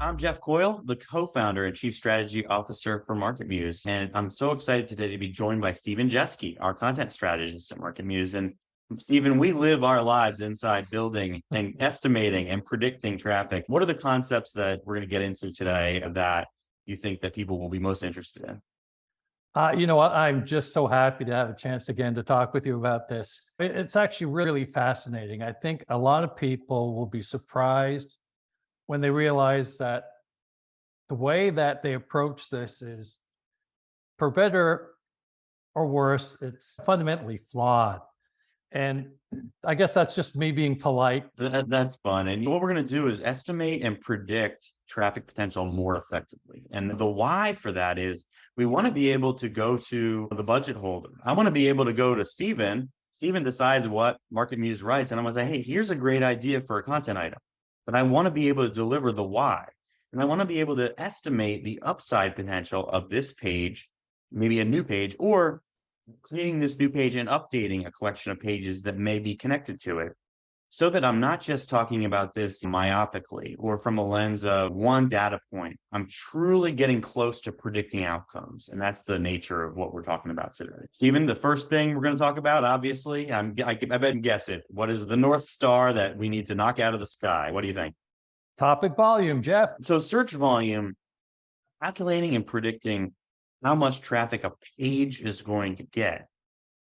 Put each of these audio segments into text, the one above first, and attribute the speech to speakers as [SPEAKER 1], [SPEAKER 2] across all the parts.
[SPEAKER 1] I'm Jeff Coyle, the co-founder and chief strategy officer for MarketMuse. And I'm so excited today to be joined by Stephen Jeske, our content strategist at MarketMuse. And Stephen, we live our lives inside building and estimating and predicting traffic. What are the concepts that we're going to get into today that you think that people will be most interested in?
[SPEAKER 2] You know what? I'm just so happy to have a chance again to talk with you about this. It's actually really fascinating. I think a lot of people will be surprised when they realize that the way that they approach this is, for better or worse, it's fundamentally flawed. And I guess that's just me being polite.
[SPEAKER 1] That's fun. And what we're going to do is estimate and predict traffic potential more effectively. And the why for that is we want to be able to go to the budget holder. I want to be able to go to Stephen. Stephen decides what MarketMuse writes. And I'm going to say, hey, here's a great idea for a content item. But I want to be able to deliver the why. And I want to be able to estimate the upside potential of this page, maybe a new page, or creating this new page and updating a collection of pages that may be connected to it, so that I'm not just talking about this myopically or from a lens of one data point. I'm truly getting close to predicting outcomes. And that's the nature of what we're talking about today. Stephen, the first thing we're going to talk about, obviously, I bet you can guess it. What is the North Star that we need to knock out of the sky? What do you think?
[SPEAKER 2] Topic volume, Jeff.
[SPEAKER 1] So search volume, calculating and predicting how much traffic a page is going to get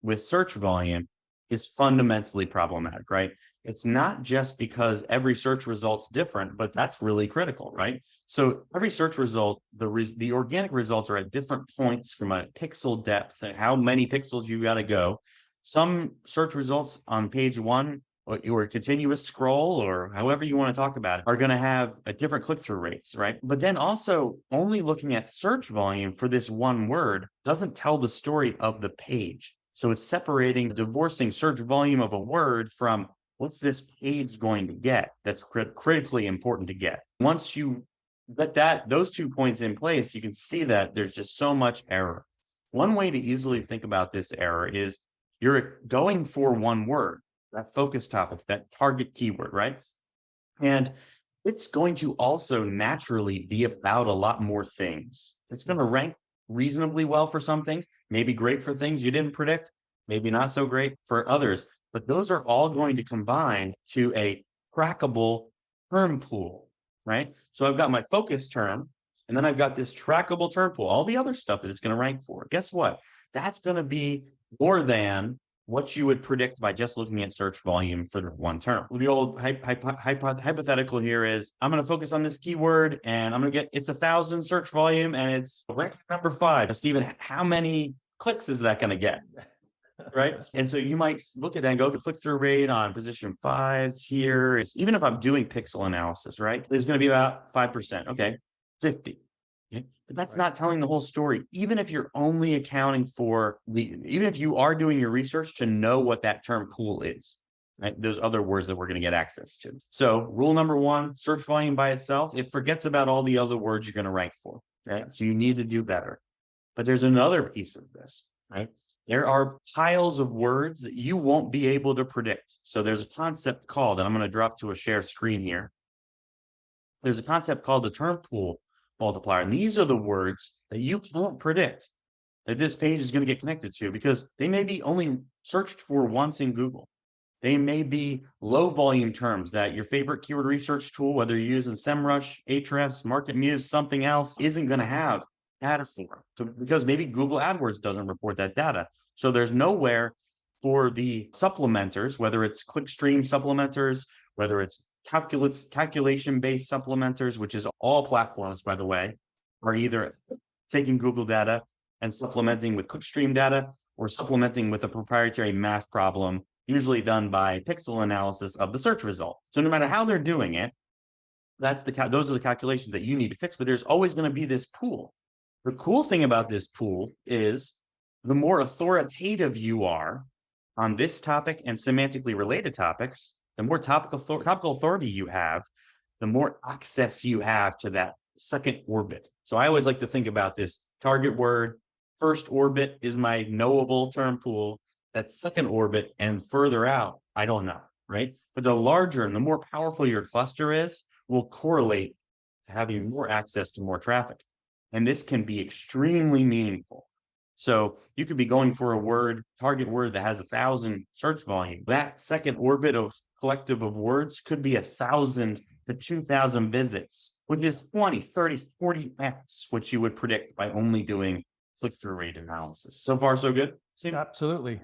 [SPEAKER 1] with search volume is fundamentally problematic, right? It's not just because every search result's different, but that's really critical, right? So every search result, the organic results are at different points from a pixel depth, how many pixels you got to go. Some search results on page one or continuous scroll, or however you want to talk about it, are going to have a different click-through rates, right? But then also only looking at search volume for this one word doesn't tell the story of the page. So it's divorcing search volume of a word from what's this page going to get that's critically important to get. Once you get those 2 points in place, you can see that there's just so much error. One way to easily think about this error is you're going for one word, that focus topic, that target keyword, right? And it's going to also naturally be about a lot more things. It's going to rank reasonably well for some things, maybe great for things you didn't predict, maybe not so great for others, but those are all going to combine to a trackable term pool, right? So I've got my focus term, and then I've got this trackable term pool, all the other stuff that it's going to rank for. Guess what? That's going to be more than what you would predict by just looking at search volume for the one term. The old hypothetical here is, I'm going to focus on this keyword and I'm going to get, it's 1,000 search volume and it's ranked number 5. Now, Stephen, how many clicks is that going to get? Right? And so you might look at that and go, click-through rate on position 5 here is, even if I'm doing pixel analysis, right? There's going to be about 5%. Okay, 50. Okay. But that's not telling the whole story. Even if you're only accounting for even if you are doing your research to know what that term pool is, right? Those other words that we're going to get access to. So rule number 1, search volume by itself, it forgets about all the other words you're going to rank for. Right? So you need to do better. But there's another piece of this, right? There are piles of words that you won't be able to predict. So there's a concept called, and I'm going to drop to a share screen here. There's a concept called the term pool multiplier. And these are the words that you can't predict that this page is going to get connected to, because they may be only searched for once in Google. They may be low volume terms that your favorite keyword research tool, whether you're using SEMrush, Ahrefs, MarketMuse, something else, isn't going to have data for. So because maybe Google AdWords doesn't report that data. So there's nowhere for the supplementers, whether it's clickstream supplementers, whether it's calculation-based supplementers, which is all platforms, by the way, are either taking Google data and supplementing with clickstream data or supplementing with a proprietary math problem, usually done by pixel analysis of the search result. So no matter how they're doing it, those are the calculations that you need to fix, but there's always going to be this pool. The cool thing about this pool is the more authoritative you are on this topic and semantically related topics, the more topical authority you have, the more access you have to that second orbit. So I always like to think about this target word. First orbit is my knowable term pool. That second orbit and further out, I don't know, right? But the larger and the more powerful your cluster is, will correlate having more access to more traffic. And this can be extremely meaningful. So you could be going for a word, target word that has 1,000 search volume. That second orbit of collective of words could be 1,000 to 2,000 visits, which is 20, 30, 40x what you would predict by only doing click-through rate analysis. So far, so good?
[SPEAKER 2] Absolutely.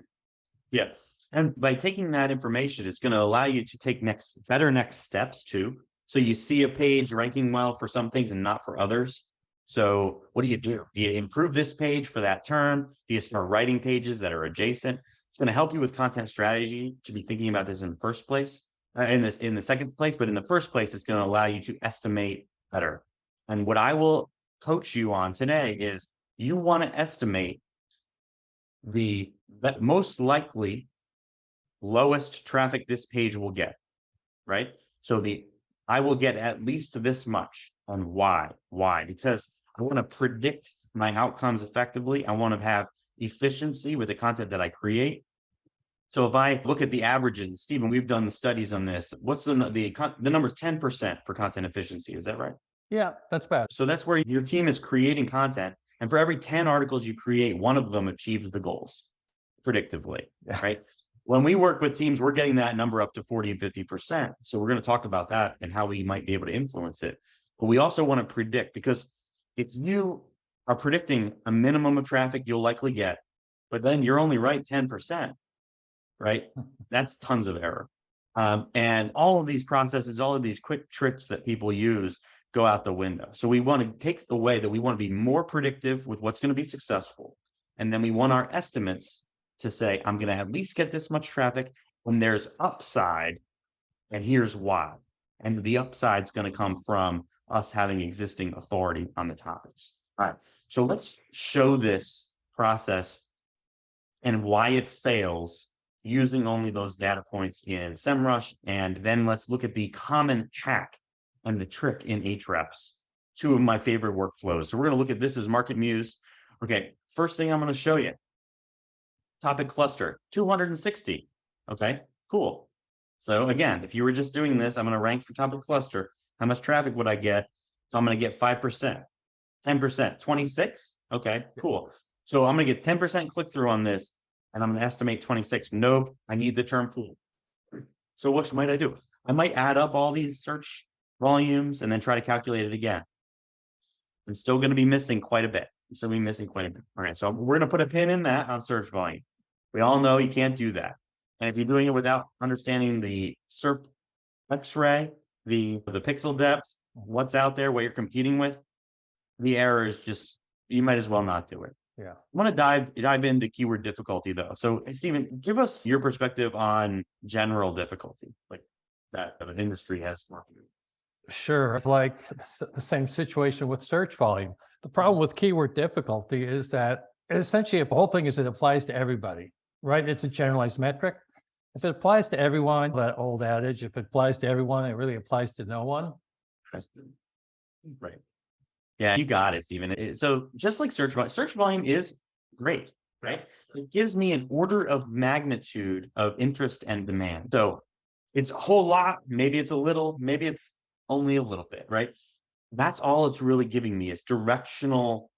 [SPEAKER 1] Yeah. And by taking that information, it's going to allow you to take better next steps too. So you see a page ranking well for some things and not for others. So what do? Do you improve this page for that term? Do you start writing pages that are adjacent? It's going to help you with content strategy to be thinking about this in the first place, in the second place. But in the first place, it's going to allow you to estimate better. And what I will coach you on today is you want to estimate that most likely lowest traffic this page will get, right? So I will get at least this much. And why? Why? Because I want to predict my outcomes effectively. I want to have efficiency with the content that I create. So if I look at the averages, Stephen, we've done the studies on this. What's the number is 10% for content efficiency? Is that right?
[SPEAKER 2] Yeah, that's bad.
[SPEAKER 1] So that's where your team is creating content. And for every 10 articles you create, one of them achieves the goals predictively, right? When we work with teams, we're getting that number up to 40 and 50%. So we're going to talk about that and how we might be able to influence it. But we also want to predict, because if you are predicting a minimum of traffic you'll likely get, but then you're only right 10%, right? That's tons of error. And all of these processes, all of these quick tricks that people use go out the window. So we want to take away that we want to be more predictive with what's going to be successful. And then we want our estimates to say, I'm going to at least get this much traffic when there's upside, and here's why. And the upside is going to come from us having existing authority on the topics. All right. So let's show this process and why it fails using only those data points in SEMrush. And then let's look at the common hack and the trick in Ahrefs, two of my favorite workflows. So we're going to look at this as MarketMuse. Okay. First thing I'm going to show you. Topic cluster, 260. Okay, cool. So again, if you were just doing this, I'm going to rank for topic cluster. How much traffic would I get? So I'm going to get 5%, 10%, 26. Okay, cool. So I'm going to get 10% click through on this, and I'm going to estimate 26. Nope, I need the term pool. So what might I do? I might add up all these search volumes and then try to calculate it again. I'm still going to be missing quite a bit. So we're missing quite a bit. All right, so we're going to put a pin in that on search volume. We all know you can't do that. And if you're doing it without understanding the SERP X-ray, the pixel depth, what's out there, what you're competing with, the error is just, you might as well not do it.
[SPEAKER 2] Yeah.
[SPEAKER 1] I want to dive into keyword difficulty though. So Stephen, give us your perspective on general difficulty, like that the industry has.
[SPEAKER 2] Sure. It's like the same situation with search volume. The problem with keyword difficulty is that essentially the whole thing is it applies to everybody, right? It's a generalized metric. If it applies to everyone, that old adage, if it applies to everyone, it really applies to no one.
[SPEAKER 1] Right. Yeah, you got it, Stephen. So just like search volume is great, right? It gives me an order of magnitude of interest and demand. So it's a whole lot, maybe it's a little, maybe it's only a little bit, right? That's all it's really giving me is directional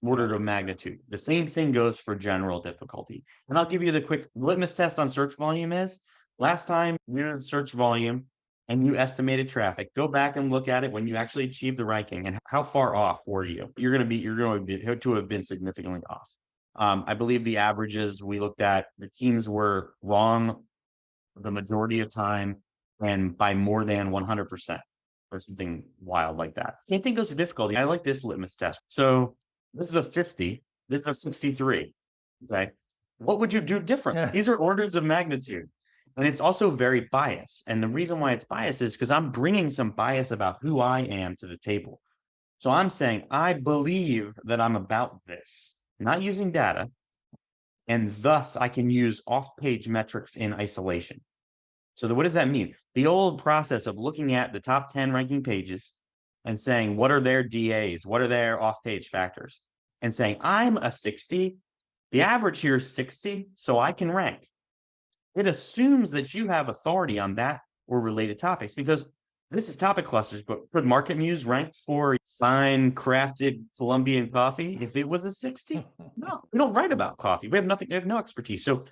[SPEAKER 1] order of magnitude. The same thing goes for general difficulty. And I'll give you the quick litmus test on search volume is last time you did search volume and you estimated traffic, go back and look at it when you actually achieved the ranking and how far off were you? You're going to have been significantly off. I believe the averages we looked at, the teams were wrong the majority of time and by more than 100%. Or something wild like that. Same thing goes to difficulty. I like this litmus test. So this is a 50. This is a 63. Okay. What would you do different?
[SPEAKER 2] Yeah.
[SPEAKER 1] These are orders of magnitude. And it's also very biased. And the reason why it's biased is because I'm bringing some bias about who I am to the table. So I'm saying, I believe that I'm about this, not using data. And thus I can use off-page metrics in isolation. So what does that mean? The old process of looking at the top 10 ranking pages and saying, what are their DAs? What are their off-page factors? And saying, I'm a 60. The average here is 60, so I can rank. It assumes that you have authority on that or related topics because This is topic clusters, but could MarketMuse rank for fine crafted Colombian coffee if it was a 60? No, we don't write about coffee. We have nothing, we have no expertise. So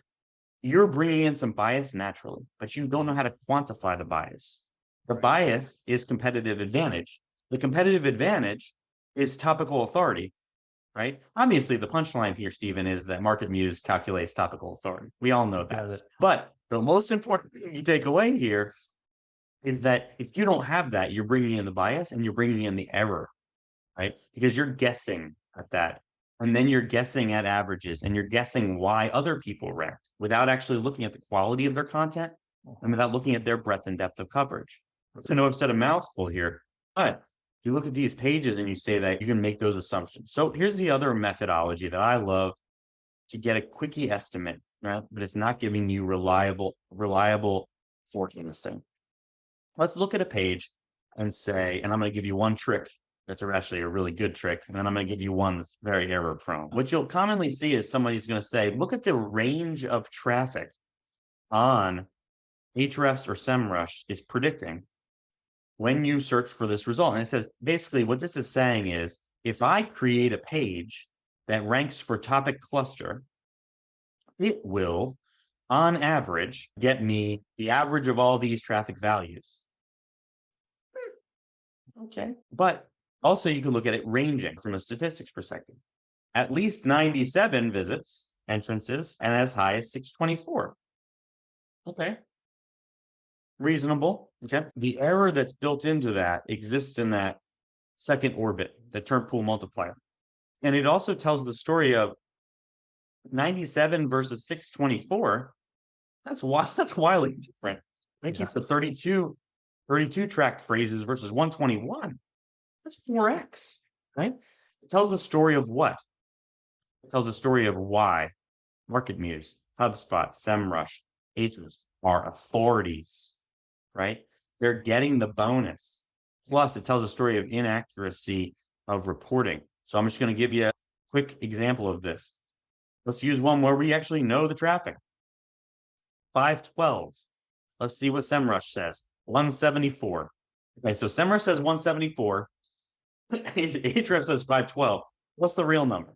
[SPEAKER 1] you're bringing in some bias naturally, but you don't know how to quantify the bias. The bias is competitive advantage. The competitive advantage is topical authority, right? Obviously, the punchline here, Stephen, is that MarketMuse calculates topical authority. We all know that. But the most important thing you take away here is that if you don't have that, you're bringing in the bias and you're bringing in the error, right? Because you're guessing at that. And then you're guessing at averages and you're guessing why other people rank without actually looking at the quality of their content and without looking at their breadth and depth of coverage. I know I've said a mouthful here, but you look at these pages and you say that you can make those assumptions. So here's the other methodology that I love to get a quickie estimate, right? But it's not giving you reliable forecasting. Let's look at a page and say, and I'm going to give you one trick that's actually a really good trick, and then I'm going to give you one that's very error prone. What you'll commonly see is somebody's going to say, look at the range of traffic on Ahrefs or SEMrush is predicting when you search for this result. And it says, basically what this is saying is, if I create a page that ranks for topic cluster, it will, on average, get me the average of all these traffic values. Okay. But also you can look at it ranging from a statistics perspective. At least 97 visits, entrances, and as high as 624. Okay. Reasonable. Okay. The error that's built into that exists in that second orbit, the term pool multiplier. And it also tells the story of 97 versus 624. That's wildly different. Making for 32 tracked phrases versus 121. That's 4x, right? It tells the story of what? It tells the story of why MarketMuse, HubSpot, SEMrush, Ahrefs are authorities, right? They're getting the bonus. Plus, it tells a story of inaccuracy of reporting. So I'm just going to give you a quick example of this. Let's use one where we actually know the traffic. 512. Let's see what SEMrush says. 174. Okay, so SEMrush says 174. Ahrefs says 512. What's the real number?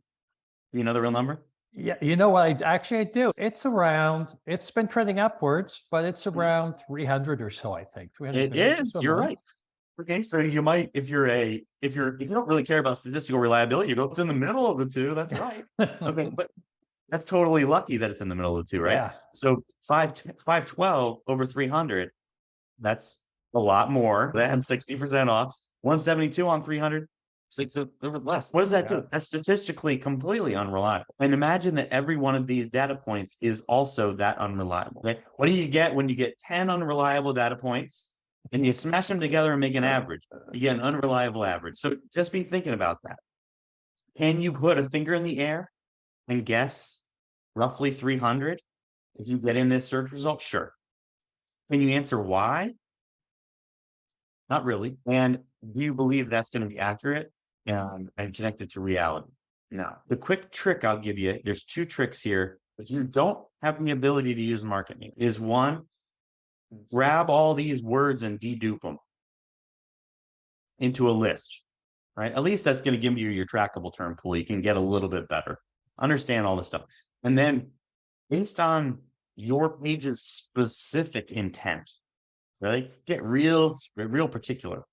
[SPEAKER 1] You know the real number?
[SPEAKER 2] Yeah, you know what? I do. It's been trending upwards, but it's around 300 or so, I think.
[SPEAKER 1] It is. You're right. Okay, so you might, if you don't really care about statistical reliability, you go, it's in the middle of the two. That's right. Okay, but that's totally lucky that it's in the middle of the two, right?
[SPEAKER 2] Yeah.
[SPEAKER 1] So 512 over 300, that's a lot more than 60% off. 172 on 300, so less. What does that do? That's statistically completely unreliable. And imagine that every one of these data points is also that unreliable. Okay? What do you get when you get 10 unreliable data points and you smash them together and make an average? You get an unreliable average. So just be thinking about that. Can you put a finger in the air and guess roughly 300 if you get in this search result? Sure. Can you answer why? Not really. And do you believe that's going to be accurate and connected to reality? No. The quick trick I'll give you, there's two tricks here, but you don't have the ability to use MarketMuse, is one, grab all these words and dedupe them into a list, right? At least that's going to give you your trackable term pool. You can get a little bit better, understand all this stuff. And then based on your page's specific intent, really get real particular.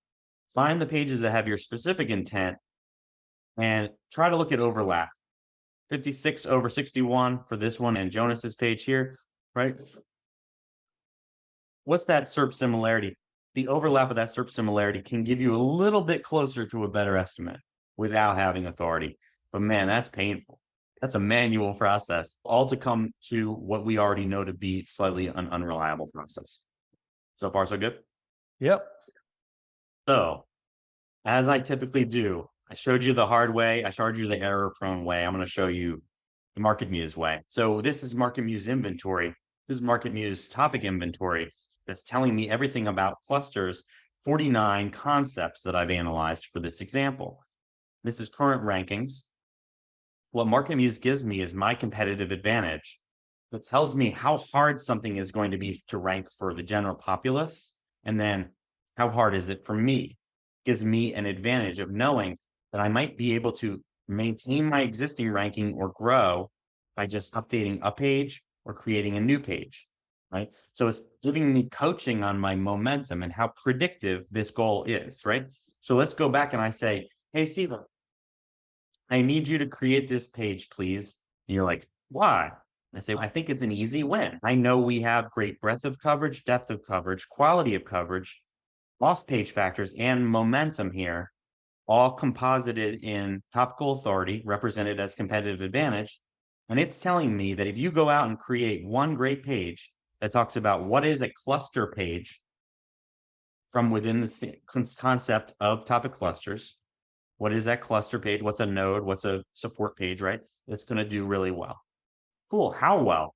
[SPEAKER 1] Find the pages that have your specific intent and try to look at overlap. 56 over 61 for this one and Jonas's page here, right? What's that SERP similarity? The overlap of that SERP similarity can give you a little bit closer to a better estimate without having authority. But man, that's painful. That's a manual process, all to come to what we already know to be slightly an unreliable process. So far, so good?
[SPEAKER 2] Yep.
[SPEAKER 1] So, as I typically do, I showed you the hard way. I showed you the error-prone way. I'm going to show you the MarketMuse way. So this is MarketMuse inventory. This is MarketMuse topic inventory that's telling me everything about clusters, 49 concepts that I've analyzed for this example. This is current rankings. What MarketMuse gives me is my competitive advantage. That tells me how hard something is going to be to rank for the general populace, and then How hard is it for me? Gives me an advantage of knowing that I might be able to maintain my existing ranking or grow by just updating a page or creating a new page, right? So it's giving me coaching on my momentum and how predictive this goal is, right? So let's go back and I say, hey, Steven, I need you to create this page, please. And you're like, why? I say, I think it's an easy win. I know we have great breadth of coverage, depth of coverage, quality of coverage, off-page factors, and momentum here, all composited in topical authority, represented as competitive advantage. And it's telling me that if you go out and create one great page that talks about what is a cluster page from within the concept of topic clusters, what is that cluster page? What's a node? What's a support page, right? It's going to do really well. Cool. How well?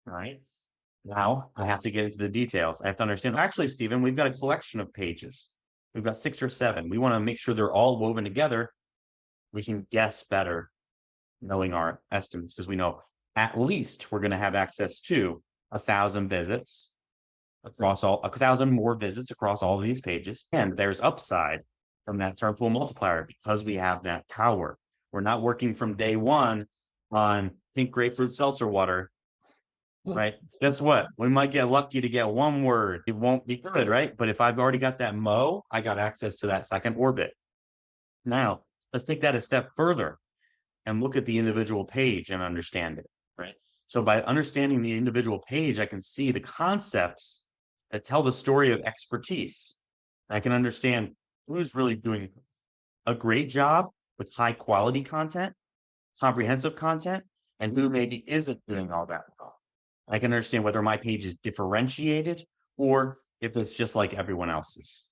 [SPEAKER 1] Right. Now I have to get into the details. I have to understand, actually, Stephen, we've got a collection of pages. We've got 6 or 7. We want to make sure they're all woven together. We can guess better knowing our estimates because we know at least we're going to have access to 1,000 visits across 1,000 more visits across all of these pages. And there's upside from that term pool multiplier because we have that power. We're not working from day one on pink grapefruit seltzer water, right? Guess what? We might get lucky to get one word. It won't be good, right? But if I've already got that mo, I got access to that second orbit. Now, let's take that a step further and look at the individual page and understand it, right? So by understanding the individual page, I can see the concepts that tell the story of expertise. I can understand who's really doing a great job with high quality content, comprehensive content, and who maybe isn't doing all that well. I can understand whether my page is differentiated or if it's just like everyone else's.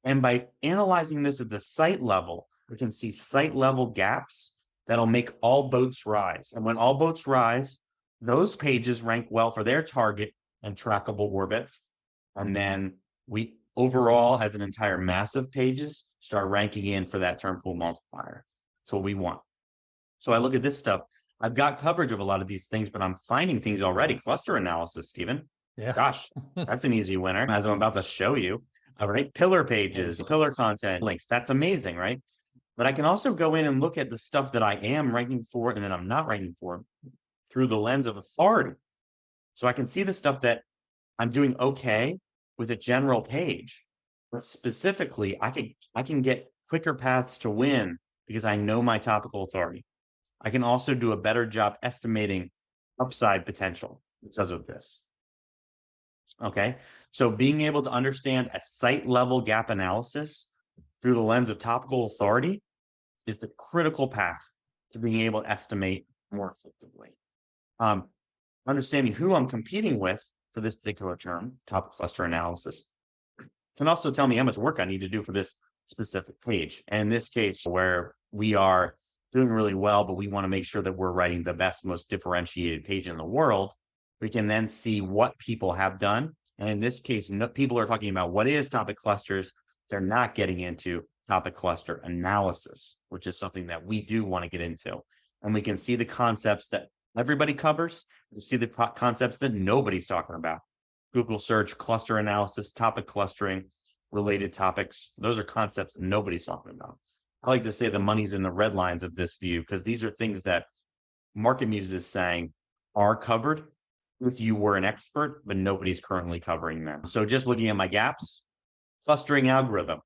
[SPEAKER 1] And by analyzing this at the site level, we can see site level gaps that'll make all boats rise. And when all boats rise, those pages rank well for their target and trackable orbits. And then we overall, as an entire mass of pages, start ranking in for that term pool multiplier. That's what we want. So I look at this stuff. I've got coverage of a lot of these things, but I'm finding things already. Cluster analysis, Stephen.
[SPEAKER 2] Yeah.
[SPEAKER 1] Gosh, that's an easy winner, as I'm about to show you. All right. Pillar pages, pillar content links. That's amazing, right? But I can also go in and look at the stuff that I am ranking for and that I'm not ranking for through the lens of authority. So I can see the stuff that I'm doing okay with a general page, but specifically I can get quicker paths to win because I know my topical authority. I can also do a better job estimating upside potential because of this. Okay, so being able to understand a site level gap analysis through the lens of topical authority is the critical path to being able to estimate more effectively. Understanding who I'm competing with for this particular term, topic cluster analysis, can also tell me how much work I need to do for this specific page. And in this case, where we are doing really well, but we want to make sure that we're writing the best, most differentiated page in the world, we can then see what people have done. And in this case, people are talking about what is topic clusters. They're not getting into topic cluster analysis, which is something that we do want to get into. And we can see the concepts that everybody covers. We see the concepts that nobody's talking about. Google search, cluster analysis, topic clustering, related topics. Those are concepts that nobody's talking about. I like to say the money's in the red lines of this view because these are things that MarketMuse is saying are covered if you were an expert, but nobody's currently covering them. So just looking at my gaps, clustering algorithm,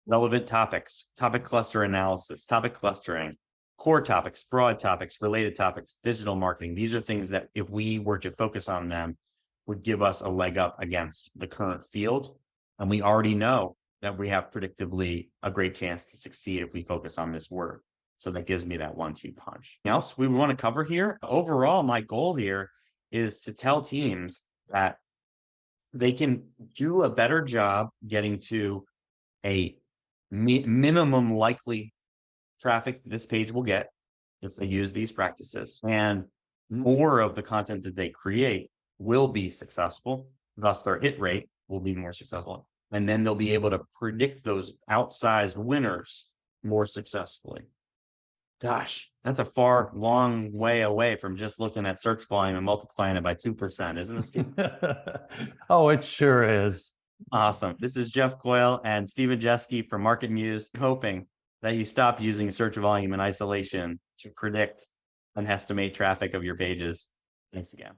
[SPEAKER 1] relevant topics, topic cluster analysis, topic clustering, core topics, broad topics, related topics, digital marketing. These are things that if we were to focus on them would give us a leg up against the current field. And we already know that we have predictably a great chance to succeed if we focus on this word. So that gives me that 1-2 punch. Anything else we want to cover here? Overall, my goal here is to tell teams that they can do a better job getting to a minimum likely traffic this page will get if they use these practices. And more of the content that they create will be successful. Thus, their hit rate will be more successful. And then they'll be able to predict those outsized winners more successfully. Gosh, that's a long way away from just looking at search volume and multiplying it by 2%, isn't it, Steve?
[SPEAKER 2] Oh, it sure is.
[SPEAKER 1] Awesome. This is Jeff Coyle and Stephen Jeske from MarketMuse, hoping that you stop using search volume in isolation to predict and estimate traffic of your pages. Thanks again.